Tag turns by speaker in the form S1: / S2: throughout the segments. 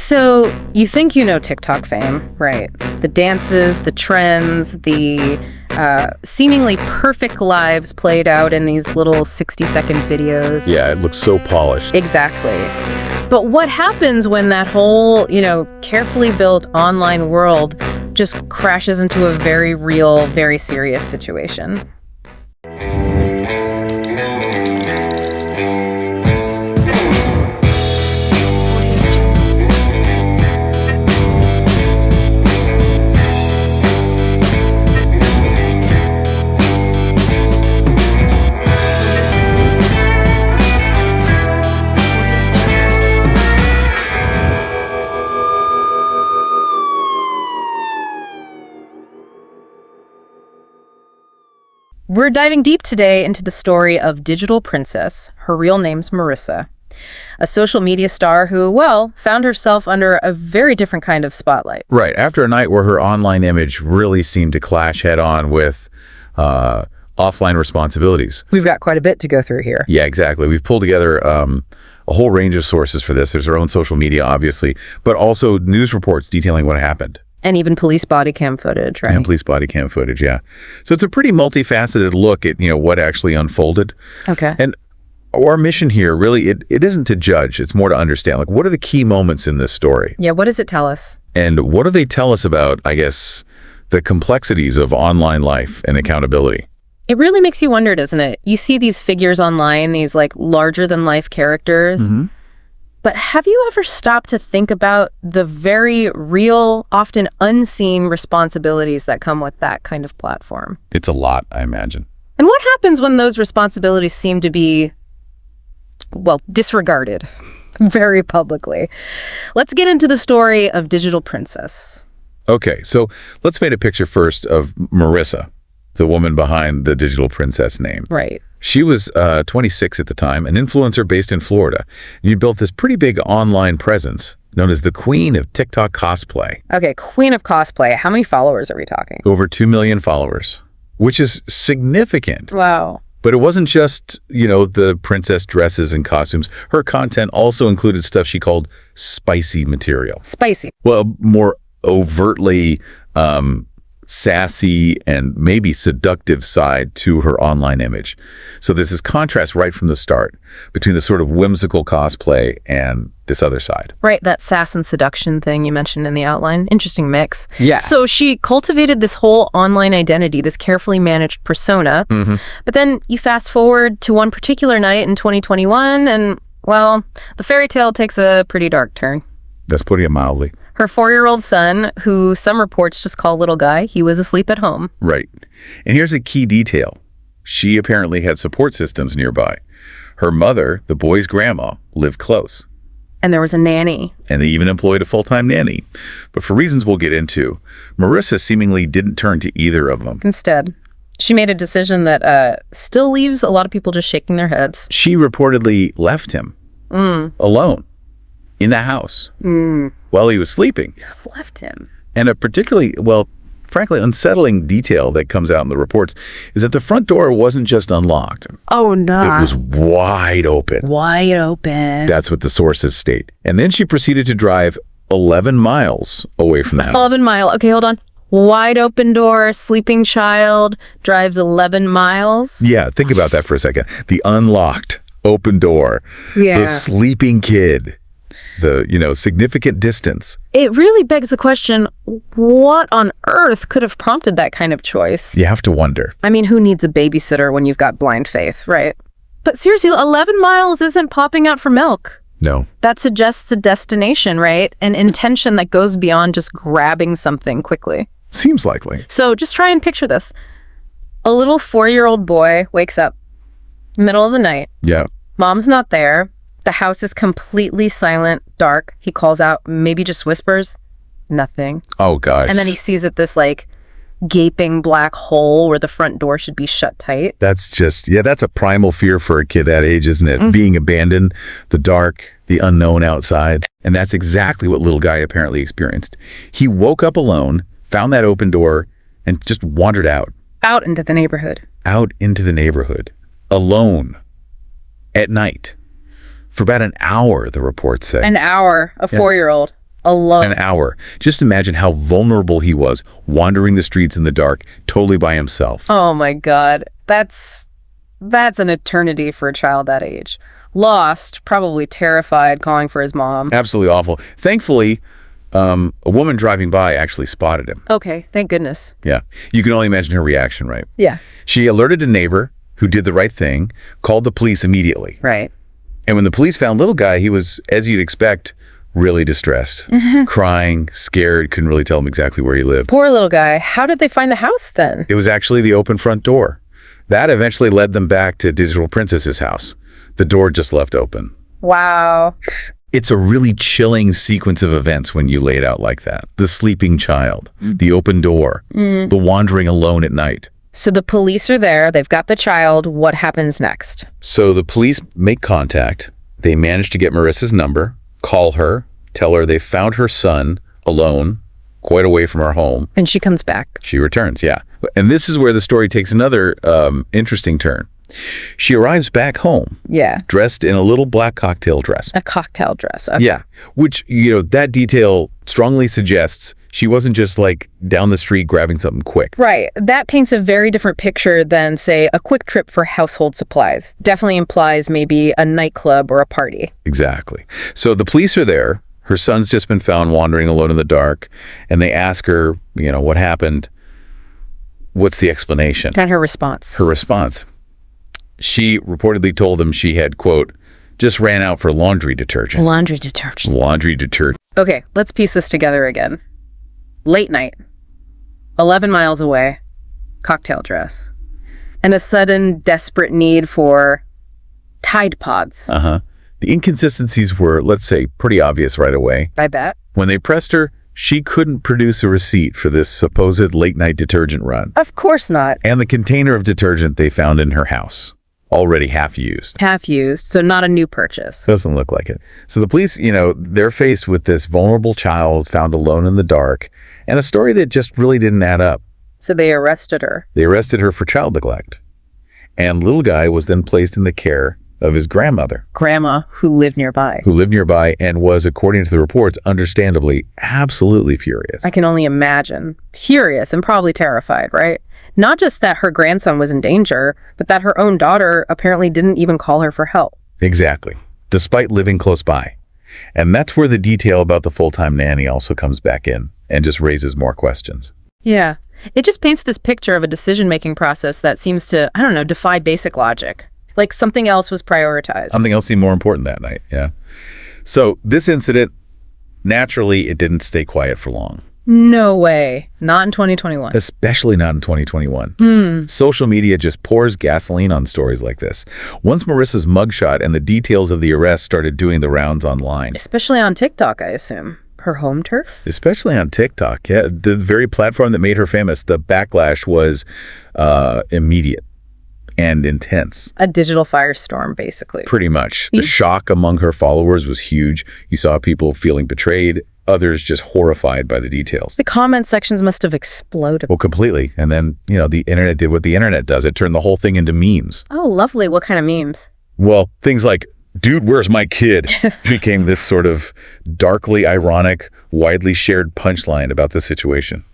S1: So you think you know TikTok fame, right? The dances, the trends, the seemingly perfect lives played out in these little 60-second videos.
S2: Yeah, it looks so polished.
S1: Exactly. But what happens when that whole, carefully built online world just crashes into a very real, very serious situation? We're diving deep today into the story of Digital Princess. Her real name's Marissa, a social media star who, found herself under a very different kind of spotlight.
S2: Right, after a night where her online image really seemed to clash head-on with offline responsibilities.
S1: We've got quite a bit to go through here.
S2: Yeah, exactly. We've pulled together a whole range of sources for this. There's her own social media, obviously, but also news reports detailing what happened.
S1: And even police body cam footage, right?
S2: And police body cam footage, yeah. So it's a pretty multifaceted look at, what actually unfolded.
S1: Okay.
S2: And our mission here, really, it isn't to judge. It's more to understand, what are the key moments in this story?
S1: Yeah, what does it tell us?
S2: And what do they tell us about, I guess, the complexities of online life and accountability?
S1: It really makes you wonder, doesn't it? You see these figures online, these larger-than-life characters.
S2: Mm-hmm.
S1: But have you ever stopped to think about the very real, often unseen responsibilities that come with that kind of platform?
S2: It's a lot, I imagine.
S1: And what happens when those responsibilities seem to be, disregarded very publicly? Let's get into the story of Digital Princess.
S2: Okay, so let's paint a picture first of Marissa, the woman behind the Digital Princess name.
S1: Right.
S2: She was 26 at the time, an influencer based in Florida. You built this pretty big online presence known as the Queen of TikTok Cosplay.
S1: Okay, Queen of Cosplay. How many followers are we talking?
S2: Over 2 million followers, which is significant.
S1: Wow.
S2: But it wasn't just, the princess dresses and costumes. Her content also included stuff she called spicy material.
S1: Spicy.
S2: Well, more overtly sassy and maybe seductive side to her online image. So there's this contrast right from the start between the sort of whimsical cosplay and this other side.
S1: Right, that sass and seduction thing you mentioned in the outline. Interesting mix.
S2: Yeah.
S1: So she cultivated this whole online identity, this carefully managed persona.
S2: Mm-hmm.
S1: But then you fast forward to one particular night in 2021 and, the fairy tale takes a pretty dark turn.
S2: That's putting it mildly.
S1: Her 4-year-old son, who some reports just call little guy, he was asleep at home.
S2: Right. And here's a key detail. She apparently had support systems nearby. Her mother, the boy's grandma, lived close.
S1: And there was a nanny.
S2: And they even employed a full-time nanny. But for reasons we'll get into, Marissa seemingly didn't turn to either of them.
S1: Instead, she made a decision that still leaves a lot of people just shaking their heads.
S2: She reportedly left him alone in the house while he was sleeping.
S1: Just left him.
S2: And a particularly, frankly, unsettling detail that comes out in the reports is that the front door wasn't just unlocked.
S1: Oh, no.
S2: It was wide open.
S1: Wide open.
S2: That's what the sources state. And then she proceeded to drive 11 miles away from the house.
S1: 11 miles. Okay, hold on. Wide open door, sleeping child, drives 11 miles.
S2: Yeah, think about that for a second. The unlocked open door.
S1: Yeah.
S2: The sleeping kid. The, significant distance.
S1: It really begs the question, what on earth could have prompted that kind of choice?
S2: You have to wonder.
S1: I mean, who needs a babysitter when you've got blind faith, right? But seriously, 11 miles isn't popping out for milk.
S2: No.
S1: That suggests a destination, right? An intention that goes beyond just grabbing something quickly.
S2: Seems likely.
S1: So just try and picture this. A little 4-year-old boy wakes up, middle of the night.
S2: Yeah.
S1: Mom's not there. The house is completely silent, dark. He calls out, maybe just whispers. Nothing.
S2: Oh, gosh.
S1: And then he sees it, this gaping black hole where the front door should be shut tight.
S2: That's that's a primal fear for a kid that age, isn't it? Mm-hmm. Being abandoned, the dark, the unknown outside. And that's exactly what little guy apparently experienced. He woke up alone, found that open door, and just wandered out.
S1: Out into the neighborhood.
S2: Out into the neighborhood. Alone. At night. For about an hour, the reports say.
S1: An hour, a 4-year-old Alone.
S2: An hour. Just imagine how vulnerable he was, wandering the streets in the dark, totally by himself.
S1: Oh my God. That's an eternity for a child that age. Lost, probably terrified, calling for his mom.
S2: Absolutely awful. Thankfully, a woman driving by actually spotted him.
S1: Okay, thank goodness.
S2: Yeah. You can only imagine her reaction, right?
S1: Yeah.
S2: She alerted a neighbor who did the right thing, called the police immediately.
S1: Right.
S2: And when the police found little guy, he was, as you'd expect, really distressed, crying, scared, couldn't really tell him exactly where he lived.
S1: Poor little guy. How did they find the house then?
S2: It was actually the open front door. That eventually led them back to Digital Princess's house. The door just left open.
S1: Wow.
S2: It's a really chilling sequence of events when you lay it out like that. The sleeping child, the open door, the wandering alone at night.
S1: So the police are there. They've got the child. What happens next?
S2: So the police make contact. They manage to get Marissa's number, call her, tell her they found her son alone, quite away from our home.
S1: And she comes back.
S2: She returns, yeah. And this is where the story takes another interesting turn. She arrives back home.
S1: Yeah.
S2: Dressed in a little black cocktail dress.
S1: A cocktail dress. Okay.
S2: Yeah. Which, that detail strongly suggests she wasn't just like down the street grabbing something quick.
S1: Right. That paints a very different picture than, say, a quick trip for household supplies. Definitely implies maybe a nightclub or a party.
S2: Exactly. So the police are there. Her son's just been found wandering alone in the dark. And they ask her, what happened? What's the explanation?
S1: And her response.
S2: Her response. She reportedly told them she had, quote, just ran out for laundry detergent.
S1: Laundry detergent.
S2: Laundry detergent.
S1: Okay, let's piece this together again. Late night. 11 miles away. Cocktail dress. And a sudden, desperate need for Tide Pods.
S2: Uh-huh. The inconsistencies were, let's say, pretty obvious right away.
S1: I bet.
S2: When they pressed her, she couldn't produce a receipt for this supposed late-night detergent run.
S1: Of course not.
S2: And the container of detergent they found in her house. Already half used.
S1: Half used, so not a new purchase.
S2: Doesn't look like it. So the police, they're faced with this vulnerable child found alone in the dark and a story that just really didn't add up.
S1: So they arrested her.
S2: They arrested her for child neglect. And little guy was then placed in the care of his grandmother.
S1: Grandma, who lived nearby.
S2: Who lived nearby and was, according to the reports, understandably, absolutely furious.
S1: I can only imagine. Furious and probably terrified, right? Not just that her grandson was in danger, but that her own daughter apparently didn't even call her for help.
S2: Exactly. Despite living close by. And that's where the detail about the full-time nanny also comes back in and just raises more questions.
S1: Yeah. It just paints this picture of a decision-making process that seems to, defy basic logic. Like something else was prioritized.
S2: Something else seemed more important that night, yeah. So this incident, naturally, it didn't stay quiet for long.
S1: No way. Not in 2021.
S2: Especially not in 2021. Social media just pours gasoline on stories like this. Once Marissa's mugshot and the details of the arrest started doing the rounds online.
S1: Especially on TikTok, I assume. Her home turf?
S2: Especially on TikTok, yeah. The very platform that made her famous, the backlash was immediate and intense.
S1: A digital firestorm, basically.
S2: Pretty much. The shock among her followers was huge. You saw people feeling betrayed, others just horrified by the details.
S1: The comment sections must have exploded.
S2: Well, completely. And then, the internet did what the internet does. It turned the whole thing into memes.
S1: Oh, lovely. What kind of memes?
S2: Well, things like, dude, where's my kid? Became this sort of darkly ironic, widely shared punchline about the situation.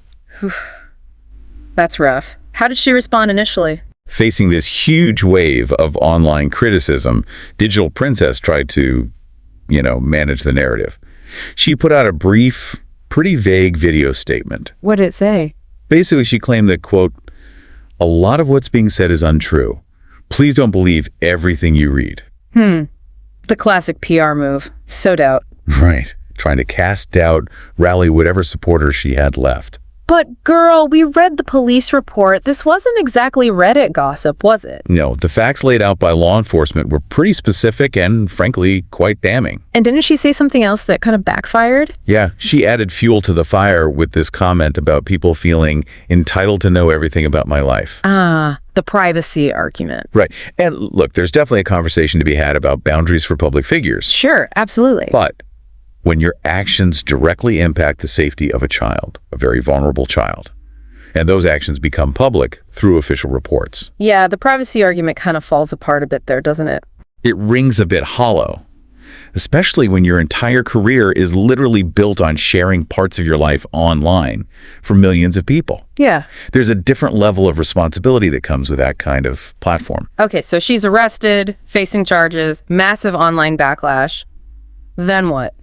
S1: That's rough. How did she respond initially?
S2: Facing this huge wave of online criticism, Digital Princess tried to, manage the narrative. She put out a brief, pretty vague video statement.
S1: What did it say?
S2: Basically, she claimed that, quote, a lot of what's being said is untrue. Please don't believe everything you read.
S1: The classic PR move. So doubt.
S2: Right. Trying to cast doubt, rally whatever supporters she had left.
S1: But girl, we read the police report. This wasn't exactly Reddit gossip, was it?
S2: No, the facts laid out by law enforcement were pretty specific and, frankly, quite damning.
S1: And didn't she say something else that kind of backfired?
S2: Yeah, she added fuel to the fire with this comment about people feeling entitled to know everything about my life.
S1: The privacy argument.
S2: Right. And look, there's definitely a conversation to be had about boundaries for public figures.
S1: Sure, absolutely.
S2: But when your actions directly impact the safety of a child, a very vulnerable child, and those actions become public through official reports.
S1: Yeah, the privacy argument kind of falls apart a bit there, doesn't it?
S2: It rings a bit hollow. especially when your entire career is literally built on sharing parts of your life online for millions of people.
S1: Yeah.
S2: There's a different level of responsibility that comes with that kind of platform.
S1: Okay, so she's arrested, facing charges, massive online backlash. Then what?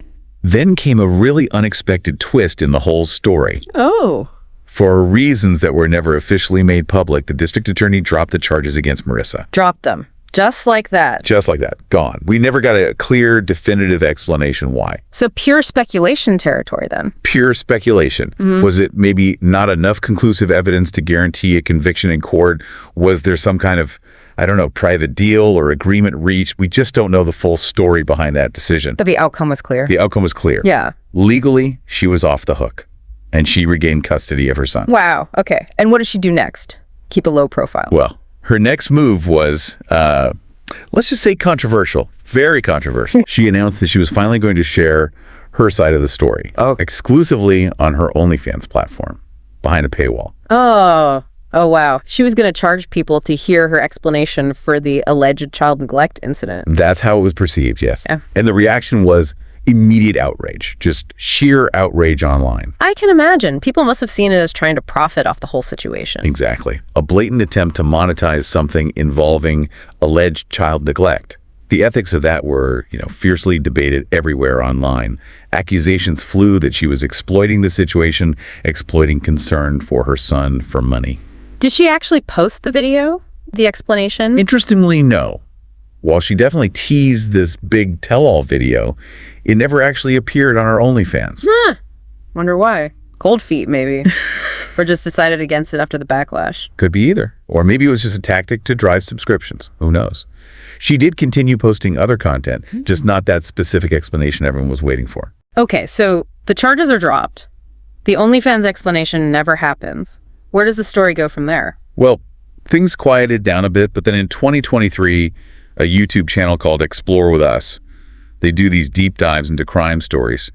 S2: Then came a really unexpected twist in the whole story.
S1: Oh.
S2: For reasons that were never officially made public, the district attorney dropped the charges against Marissa.
S1: Dropped them. Just like that.
S2: Just like that. Gone. We never got a clear, definitive explanation why.
S1: So pure speculation territory then.
S2: Pure speculation. Was it maybe not enough conclusive evidence to guarantee a conviction in court? Was there some kind of, I don't know, private deal or agreement reached? We just don't know the full story behind that decision.
S1: But the outcome was clear.
S2: The outcome was clear.
S1: Yeah.
S2: Legally, she was off the hook, and she regained custody of her son.
S1: Wow. Okay. And what does she do next? Keep a low profile.
S2: Well, her next move was, let's just say controversial. Very controversial. She announced that she was finally going to share her side of the story. Exclusively on her OnlyFans platform, behind a paywall.
S1: Oh, wow. She was going to charge people to hear her explanation for the alleged child neglect incident.
S2: That's how it was perceived, yes.
S1: Yeah.
S2: And the reaction was immediate outrage, just sheer outrage online.
S1: I can imagine. People must have seen it as trying to profit off the whole situation.
S2: Exactly. A blatant attempt to monetize something involving alleged child neglect. The ethics of that were, fiercely debated everywhere online. Accusations flew that she was exploiting the situation, exploiting concern for her son for money.
S1: Did she actually post the video? The explanation?
S2: Interestingly, no. While she definitely teased this big tell-all video, it never actually appeared on her OnlyFans.
S1: Wonder why. Cold feet, maybe. Or just decided against it after the backlash.
S2: Could be either. Or maybe it was just a tactic to drive subscriptions. Who knows? She did continue posting other content, just not that specific explanation everyone was waiting for.
S1: Okay, so the charges are dropped. The OnlyFans explanation never happens. Where does the story go from there?
S2: Well, things quieted down a bit, but then in 2023, a YouTube channel called Explore With Us, they do these deep dives into crime stories.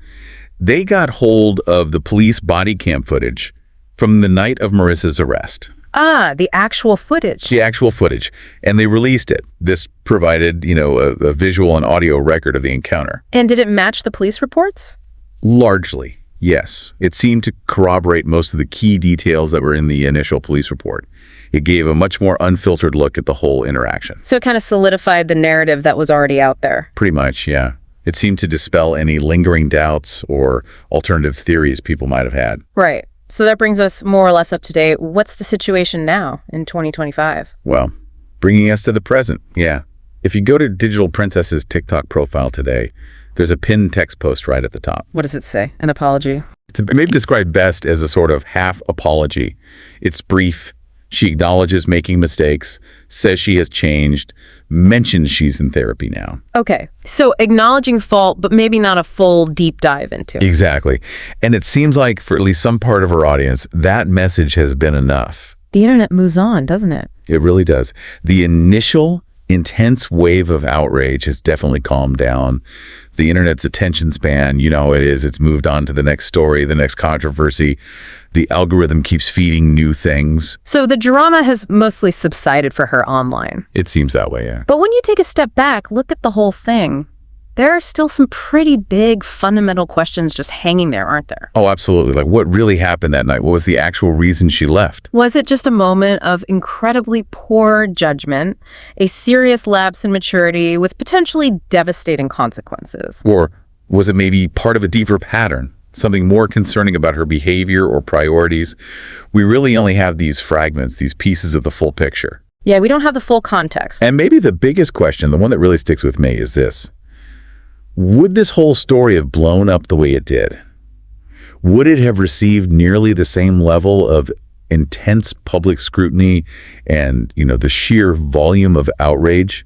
S2: They got hold of the police body cam footage from the night of Marissa's arrest.
S1: The actual footage.
S2: The actual footage. And they released it. This provided, a visual and audio record of the encounter.
S1: And did it match the police reports?
S2: Largely, yes. It seemed to corroborate most of the key details that were in the initial police report. It gave a much more unfiltered look at the whole interaction.
S1: So it kind of solidified the narrative that was already out there.
S2: Pretty much, yeah. It seemed to dispel any lingering doubts or alternative theories people might have had.
S1: Right. So that brings us more or less up to date. What's the situation now in 2025?
S2: Well, bringing us to the present, yeah. If you go to Digital Princess's TikTok profile today, there's a pinned text post right at the top.
S1: What does it say? An apology?
S2: It's maybe described best as a sort of half apology. It's brief. She acknowledges making mistakes, says she has changed, mentions she's in therapy now.
S1: Okay, so acknowledging fault, but maybe not a full deep dive into it.
S2: Exactly. And it seems like for at least some part of our audience, that message has been enough.
S1: The internet moves on, doesn't it?
S2: It really does. The initial intense wave of outrage has definitely calmed down. The internet's attention span, you know how it is. It's moved on to the next story, the next controversy. The algorithm keeps feeding new things.
S1: So the drama has mostly subsided for her online.
S2: It seems that way, yeah.
S1: But when you take a step back, look at the whole thing. There are still some pretty big fundamental questions just hanging there, aren't there?
S2: Oh, absolutely. Like, what really happened that night? What was the actual reason she left?
S1: Was it just a moment of incredibly poor judgment, a serious lapse in maturity with potentially devastating consequences?
S2: Or was it maybe part of a deeper pattern? Something more concerning about her behavior or priorities? We really only have these fragments, these pieces of the full picture.
S1: Yeah, we don't have the full context.
S2: And maybe the biggest question, the one that really sticks with me, is this. Would this whole story have blown up the way it did? Would it have received nearly the same level of intense public scrutiny and, the sheer volume of outrage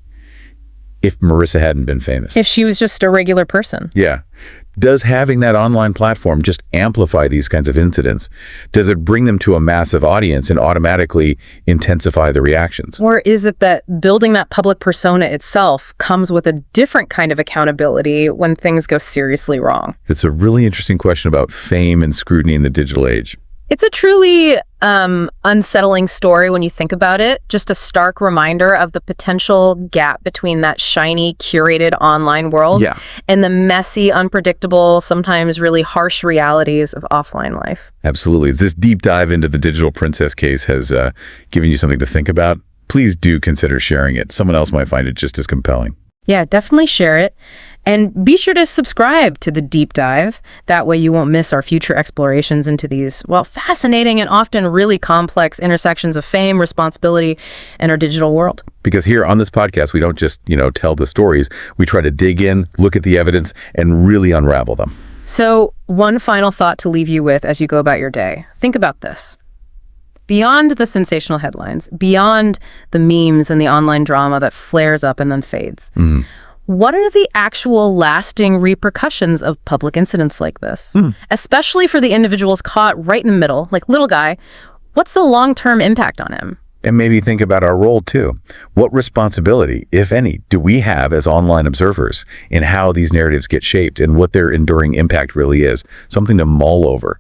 S2: if Marissa hadn't been famous?
S1: If she was just a regular person?
S2: Yeah. Does having that online platform just amplify these kinds of incidents? Does it bring them to a massive audience and automatically intensify the reactions?
S1: Or is it that building that public persona itself comes with a different kind of accountability when things go seriously wrong?
S2: It's a really interesting question about fame and scrutiny in the digital age.
S1: It's a truly unsettling story when you think about it. Just a stark reminder of the potential gap between that shiny, curated online world and the messy, unpredictable, sometimes really harsh realities of offline life.
S2: Absolutely. This deep dive into the digital princess case has given you something to think about. Please do consider sharing it. Someone else might find it just as compelling.
S1: Yeah, definitely share it. And be sure to subscribe to the deep dive. That way you won't miss our future explorations into these, well, fascinating and often really complex intersections of fame, responsibility, and our digital world.
S2: Because here on this podcast, we don't just, tell the stories. We try to dig in, look at the evidence, and really unravel them.
S1: So one final thought to leave you with as you go about your day. Think about this. Beyond the sensational headlines, beyond the memes and the online drama that flares up and then fades, what are the actual lasting repercussions of public incidents like this? Especially for the individuals caught right in the middle, like little guy, what's the long-term impact on him?
S2: And maybe think about our role too. What responsibility, if any, do we have as online observers in how these narratives get shaped and what their enduring impact really is? Something to mull over.